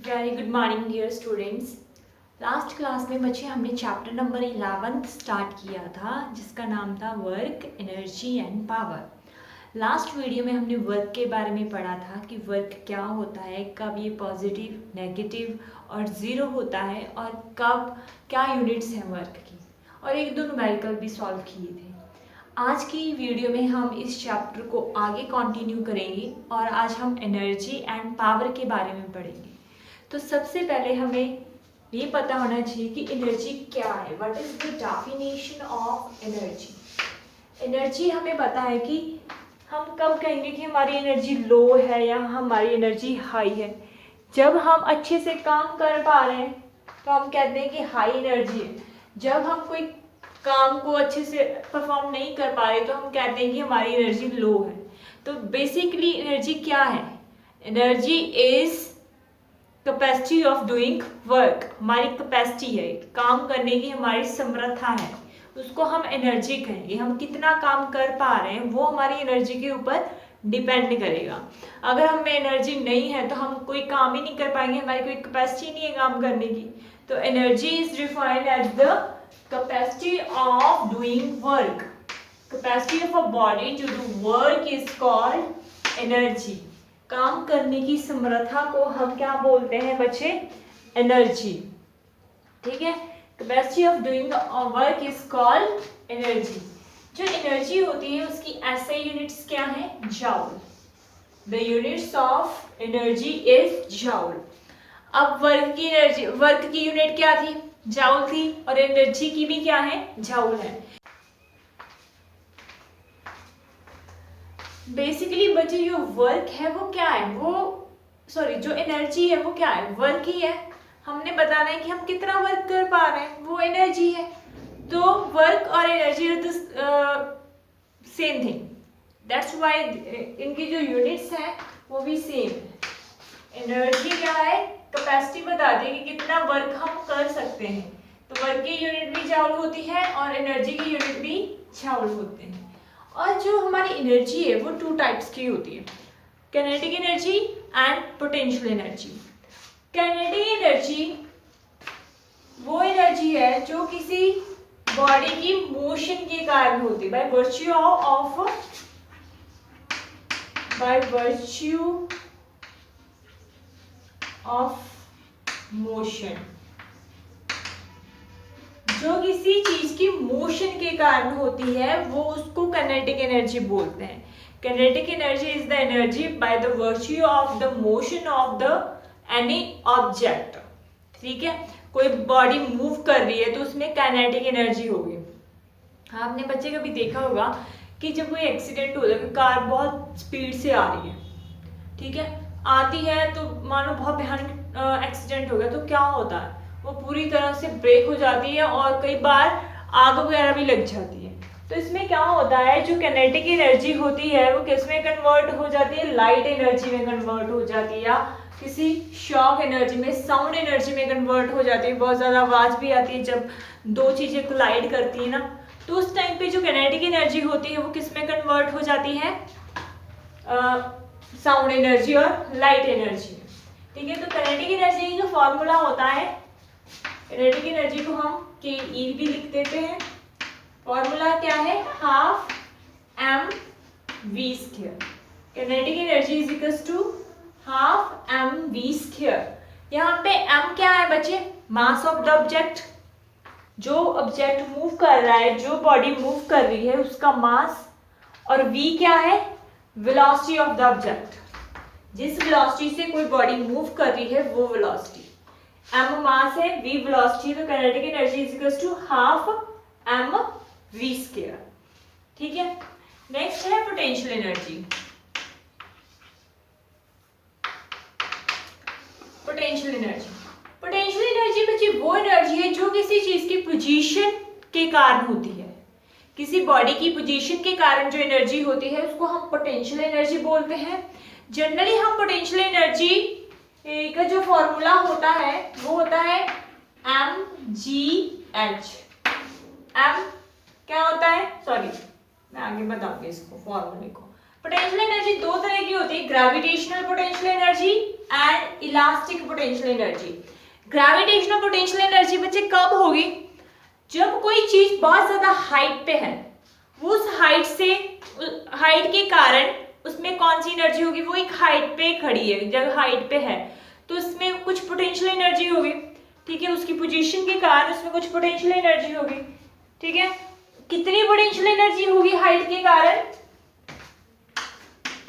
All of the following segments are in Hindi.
Very good morning dear students. Last class में बच्चे हमने चैप्टर नंबर 11 स्टार्ट किया था जिसका नाम था work, energy and power. Last video में हमने वर्क के बारे में पढ़ा था कि वर्क क्या होता है, कब ये पॉजिटिव, नेगेटिव और ज़ीरो होता है और कब क्या यूनिट्स हैं वर्क की, और एक दो न्यूमेरिकल भी सॉल्व किए थे। आज की वीडियो में हम इस चैप्टर को आगे कंटिन्यू करेंगे और आज हम एनर्जी एंड पावर के बारे में पढ़ेंगे। तो सबसे पहले हमें ये पता होना चाहिए कि एनर्जी क्या है। What is the definition of energy. Energy हमें पता है कि हम कब कहेंगे कि हमारी एनर्जी लो है या हमारी एनर्जी हाई है। जब हम अच्छे से काम कर पा रहे हैं तो हम कहते हैं कि हाई एनर्जी है। जब हम कोई काम को अच्छे से परफॉर्म नहीं कर पा रहे तो हम कहते हैं कि हमारी एनर्जी लो है। तो बेसिकली एनर्जी क्या है? Energy is capacity of doing work. हमारी कैपेसिटी है, काम करने की हमारी समर्था है, उसको हम एनर्जी कहेंगे। हम कितना काम कर पा रहे हैं वो हमारी एनर्जी के ऊपर डिपेंड करेगा। अगर हमें एनर्जी नहीं है तो हम कोई काम ही नहीं कर पाएंगे, हमारी कोई कैपेसिटी नहीं है काम करने की। तो energy is defined as the capacity of doing work. Capacity of a body to do work is called energy. काम करने की समर्था को हम क्या बोलते हैं बच्चे? एनर्जी। ठीक है, capacity of doing work is called energy. जो एनर्जी होती है उसकी ऐसे यूनिट्स क्या है? Joule. The units of energy is joule. अब वर्क की यूनिट क्या थी? जॉउल थी, और एनर्जी की भी क्या है? जॉउल है। बेसिकली बच्चे जो वर्क है वो क्या है? जो एनर्जी है वो क्या है? वर्क ही है। हमने बताना है कि हम कितना वर्क कर पा रहे हैं, वो एनर्जी है। तो वर्क और energy are the same thing, that's why इनकी जो यूनिट्स हैं वो भी सेम है। एनर्जी क्या है? कैपेसिटी बताती है कि कितना वर्क हम कर सकते हैं। तो वर्क की यूनिट भी जॉउल होती है और एनर्जी की यूनिट भी जॉउल होते हैं। और जो हमारी एनर्जी है वो टू टाइप्स की होती है, kinetic energy and potential energy. Kinetic energy वो एनर्जी है जो किसी बॉडी की मोशन के कारण होती है, बाय वर्च्यू ऑफ मोशन। जो किसी चीज की मोशन के कारण होती है वो उसको काइनेटिक एनर्जी बोलते हैं। Kinetic energy is the energy by the virtue of the motion of the any object. ठीक है, कोई बॉडी मूव कर रही है तो उसमें काइनेटिक एनर्जी होगी। आपने बच्चे कभी देखा होगा कि जब कोई एक्सीडेंट हो जाए, कार बहुत स्पीड से आ रही है, ठीक है, आती है तो मानो बहुत भयानक एक्सीडेंट हो गया, तो क्या होता है? वो पूरी तरह से ब्रेक हो जाती है और कई बार आग वगैरह भी लग जाती है। तो इसमें क्या होता है, जो काइनेटिक एनर्जी होती है वो किस में कन्वर्ट हो जाती है? लाइट एनर्जी में कन्वर्ट हो जाती है, या किसी शॉक एनर्जी में, साउंड एनर्जी में कन्वर्ट हो जाती है। बहुत ज़्यादा आवाज़ भी आती है जब दो चीज़ें कोलाइड करती है ना, तो उस टाइम पे जो काइनेटिक एनर्जी होती है वो किस में कन्वर्ट हो जाती है? साउंड एनर्जी और लाइट एनर्जी। ठीक है, तो काइनेटिक एनर्जी का फॉर्मूला होता है, काइनेटिक एनर्जी को हम KE भी लिख देते हैं। फॉर्मूला क्या है? Half mv²। Kinetic energy is equals to half mv²। यहाँ पे m क्या है बच्चे? Mass of the object. जो ऑब्जेक्ट मूव कर रहा है, जो बॉडी मूव कर रही है उसका मास, और v क्या है? Velocity of the object. जिस वेलोसिटी से कोई बॉडी मूव कर रही है वो वेलोसिटी। m मास है, v वेलोसिटी, तो kinetic energy is equals to half mv²। ठीक है, नेक्स्ट है पोटेंशियल एनर्जी। पोटेंशियल एनर्जी बच्चे वो एनर्जी है जो किसी चीज की पोजीशन के कारण होती है। किसी बॉडी की पोजीशन के कारण जो एनर्जी होती है उसको हम पोटेंशियल एनर्जी बोलते हैं। जनरली हम पोटेंशियल एनर्जी का जो फॉर्मूला होता है वो होता है mgh। m क्या होता है? सॉरी, मैं आगे बताऊंगी इसको फॉर्मूले को। पोटेंशियल एनर्जी दो तरह की होती है, gravitational potential energy and elastic potential energy. Gravitational potential energy बच्चे कब होगी? जब कोई चीज बहुत ज्यादा हाइट पे है, उस हाइट के कारण उसमें कौन सी एनर्जी होगी? वो एक हाइट पे खड़ी है, जब हाइट पे है तो उसमें कुछ पोटेंशियल एनर्जी होगी, ठीक है, उसकी पोजीशन के कारण उसमें कुछ पोटेंशियल एनर्जी होगी, ठीक है। कितनी पोटेंशियल एनर्जी होगी हाइट के कारण?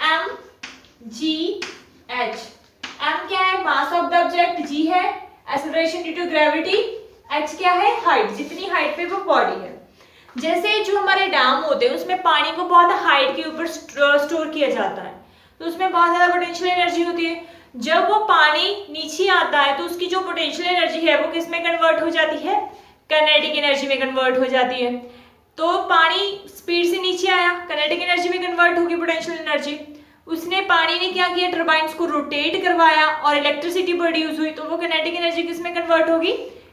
mgh। m क्या है? Mass of the object, g है acceleration due to gravity, h क्या है? हाइट, जितनी हाइट पे वो बॉडी है। जैसे जो हमारे डैम होते हैं उसमें पानी को बहुत हाइट के ऊपर स्टोर किया जाता है, तो उसमें बहुत ज्यादा पोटेंशियल एनर्जी होती है। जब वो पानी नीचे आता है तो उसकी जो पोटेंशियल एनर्जी है वो किस में कन्वर्ट हो जाती है? काइनेटिक एनर्जी में कन्वर्ट हो जाती है। तो पानी स्पीड से नीचे आया, काइनेटिक एनर्जी में कन्वर्ट होगी पोटेंशियल एनर्जी। उसने पानी ने क्या किया? टर्बाइंस को रोटेट करवाया और इलेक्ट्रिसिटी प्रोड्यूस हुई, तो वो काइनेटिक एनर्जी किस में कन्वर्ट होगी?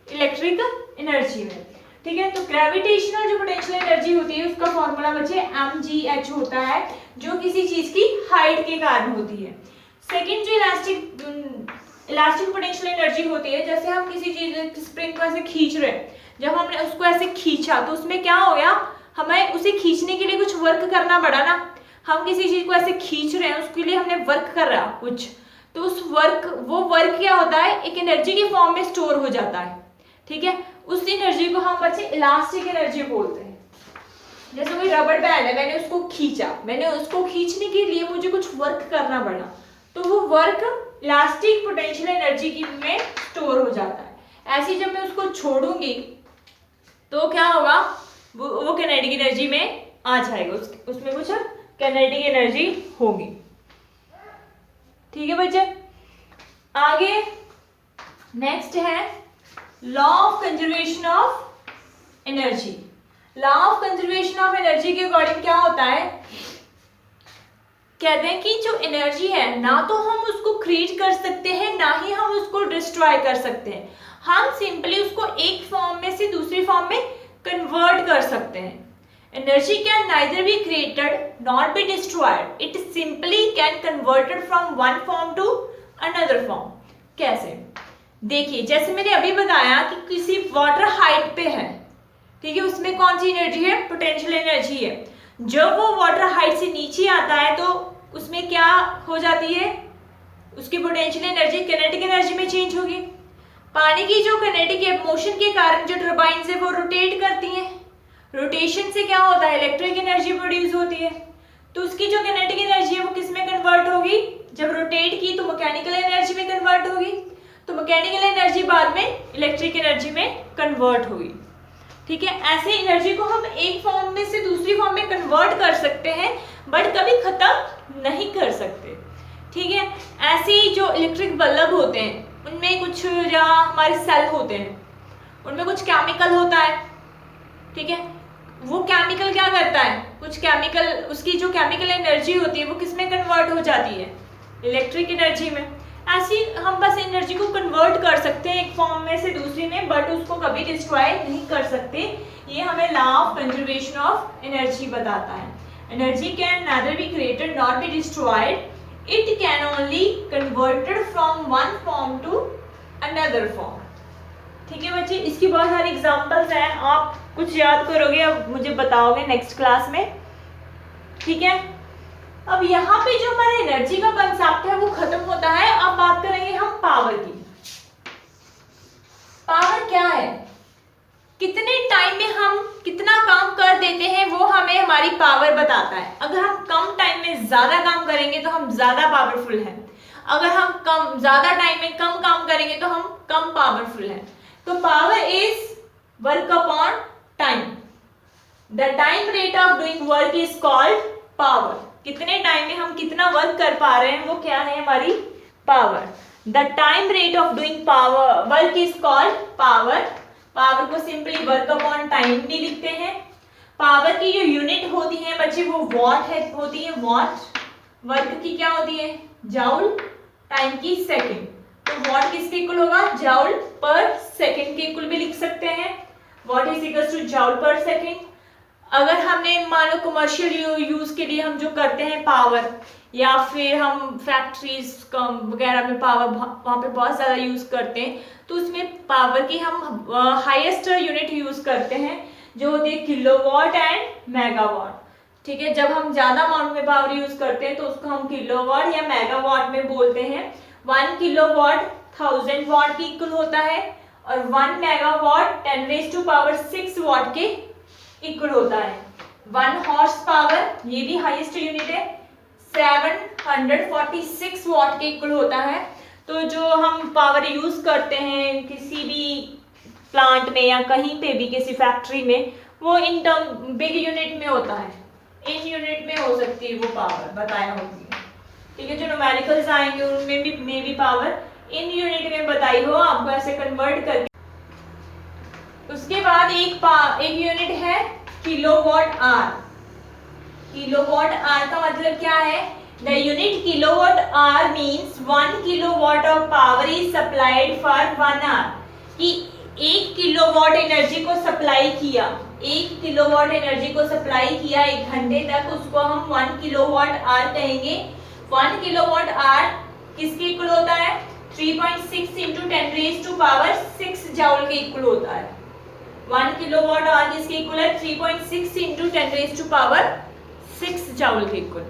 इलेक्ट्रिक एनर्जी में, ठीक है। तो ग्रेविटेशनल जो पोटेंशियल एनर्जी होती है उसका फॉर्मूला बच्चे mgh होता है, जो किसी चीज की हाइट के कारण होती है। सेकंड जो इलास्टिक पोटेंशियल एनर्जी होती है, जैसे हम किसी चीज स्प्रिंग को ऐसे खींच रहे हैं, जब हमने उसको ऐसे खींचा तो उसमें क्या हो गया? हमें उसे खींचने के लिए कुछ वर्क करना पड़ा ना। हम किसी चीज को ऐसे खींच रहे हैं, उसके लिए हमने वर्क कर रहा कुछ, तो वो वर्क क्या होता है? एक एनर्जी के फॉर्म में स्टोर हो जाता है, ठीक है। उस एनर्जी को हम बच्चे इलास्टिक एनर्जी बोलते हैं। जैसे कोई रबड़ बैंड है, मैंने उसको खींचा, मैंने उसको खींचने के लिए मुझे कुछ वर्क करना पड़ा, तो वो वर्क इलास्टिक पोटेंशियल एनर्जी की में स्टोर हो जाता है। ऐसे जब मैं उसको छोड़ूंगी तो क्या होगा? वो काइनेटिक एनर्जी में आ जाएगा, उसमें कुछ काइनेटिक एनर्जी होगी, ठीक है बच्चे। आगे नेक्स्ट है law of conservation of energy. Law of conservation of energy के अकॉर्डिंग क्या होता है? कहते हैं कि जो एनर्जी है ना तो हम उसको क्रिएट कर सकते हैं, ना ही हम उसको डिस्ट्रॉय कर सकते हैं। हम सिंपली उसको एक फॉर्म में से दूसरी फॉर्म में कन्वर्ट कर सकते हैं। Energy can neither be created not be destroyed, it simply can converted from one form to another form. कैसे? देखिए, जैसे मैंने अभी बताया कि किसी वाटर हाइट पे है, ठीक है, उसमें कौन सी एनर्जी है? पोटेंशियल एनर्जी है। जब वो वाटर हाइट से नीचे आता है तो उसमें क्या हो जाती है? उसकी पोटेंशियल एनर्जी काइनेटिक एनर्जी में चेंज होगी। पानी की जो काइनेटिक मोशन के कारण जो टर्बाइन्स है वो रोटेट करती हैं, रोटेशन से क्या होता है? इलेक्ट्रिक एनर्जी प्रोड्यूस होती है। तो उसकी जो काइनेटिक एनर्जी है वो किस में कन्वर्ट होगी? जब रोटेट की तो मैकेनिकल एनर्जी में कन्वर्ट होगी, तो मैकेनिकल एनर्जी बाद में इलेक्ट्रिक एनर्जी में कन्वर्ट होगी, ठीक है। ऐसे एनर्जी को हम एक फॉर्म में से दूसरी फॉर्म में कन्वर्ट कर सकते हैं, बट कभी खत्म नहीं कर सकते, ठीक है। ऐसे ही जो इलेक्ट्रिक बल्ब होते हैं उनमें कुछ जहाँ हमारे सेल होते हैं उनमें कुछ केमिकल होता है, ठीक है। वो केमिकल क्या करता है? कुछ केमिकल, उसकी जो केमिकल एनर्जी होती है वो किस में कन्वर्ट हो जाती है? इलेक्ट्रिक एनर्जी में। ऐसी हम बस एनर्जी को कन्वर्ट कर सकते हैं एक फॉर्म में से दूसरी में, बट उसको कभी डिस्ट्रॉय नहीं कर सकते। ये हमें law of conservation of energy बताता है। Energy can neither be created not be destroyed, it can only converted from one form to another form, ठीक है बच्चे। इसकी बहुत सारी एग्जांपल्स हैं, आप कुछ याद करोगे, अब मुझे बताओगे नेक्स्ट क्लास में, ठीक है। अब यहाँ पे जो हमारा एनर्जी का कंसेप्ट है वो खत्म होता है। अब बात करेंगे हम पावर की। पावर क्या है? कितने टाइम में हम कितना काम कर देते हैं वो हमें हमारी पावर बताता है। अगर हम कम टाइम में ज्यादा काम करेंगे तो हम ज्यादा पावरफुल हैं, अगर हम ज्यादा टाइम में कम काम करेंगे तो हम कम पावरफुल हैं। तो power is work upon time. The time rate of doing work is called power. कितने टाइम में हम कितना वर्क कर पा रहे हैं वो क्या है? हमारी power. The time rate of doing power work is called power. Power को सिंपली वर्क अपॉन टाइम भी लिखते हैं। पावर की जो यूनिट होती है बच्चे वो वॉट होती है, वॉट। वर्क की क्या होती है? जाउल। टाइम की सेकंड। तो वॉट किसके इक्वल होगा? जाउल पर सेकंड के इक्वल भी लिख सकते हैं। Watt is equal to joule per second. अगर हमने मान लो कमर्शियल यूज के लिए हम जो करते हैं पावर, या फिर हम फैक्ट्रीज वगैरह में पावर वहाँ पे बहुत ज़्यादा यूज करते हैं, तो उसमें पावर की हम हाईएस्ट यूनिट यूज करते हैं जो होती है किलोवाट एंड मेगावाट। ठीक है, जब हम ज़्यादा अमाउंट में पावर यूज करते हैं तो उसको हम किलोवाट या मेगावाट में बोलते हैं। 1 किलोवाट 1000 वाट की इक्वल होता है और 1 मेगावाट 10⁻⁶ वाट के इक्वल होता है। 1 हॉर्स पावर, ये भी हाईएस्ट यूनिट है, 746 वाट के इक्वल होता है। तो जो हम पावर यूज करते हैं किसी भी प्लांट में या कहीं पे भी किसी फैक्ट्री में, वो इन टर्म बिग यूनिट में होता है, इन यूनिट में हो सकती है वो पावर बताया होती है। ठीक है, जो न्यूमेरिकल्स आएंगे उनमें भी पावर इन यूनिट में बताई हो, आपको ऐसे कन्वर्ट करके। उसके बाद एक यूनिट है किलोवाट आर। किलोवाट आर का मतलब क्या है? The unit kilowatt hour means 1 kilowatt of power is supplied for 1 hour. कि 1 किलोवाट एनर्जी को सप्लाई किया, 1 किलोवाट एनर्जी को सप्लाई किया 1 घंटे तक, उसको हम 1 किलोवाट आर कहेंगे। 1 किलोवाट आर किसके इक्वल होता है? 3.6 इंटू 10⁻⁶ जूल के इक्वल होता है। 1 किलोवाट आवर किसके इक्वल है? 3.6 इंटू 10⁻⁶ जूल के इक्वल।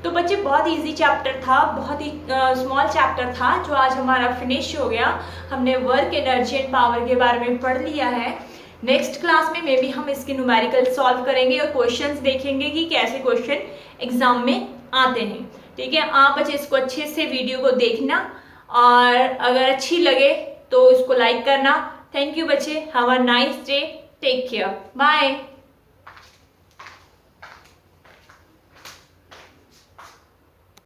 तो बच्चे बहुत इजी चैप्टर था, बहुत ही स्मॉल चैप्टर था जो आज हमारा फिनिश हो गया। हमने वर्क, एनर्जी एंड पावर के बारे में पढ़ लिया है। नेक्स्ट क्लास में भी हम इसके न्यूमेरिकल सॉल्व करेंगे और क्वेश्चंस देखेंगे कि कैसे क्वेश्चन एग्जाम में आते हैं। ठीक है, आप बच्चे इसको अच्छे से वीडियो को देखना और अगर अच्छी लगे तो इसको लाइक करना। Thank you बच्चे, have a nice day, take care, bye।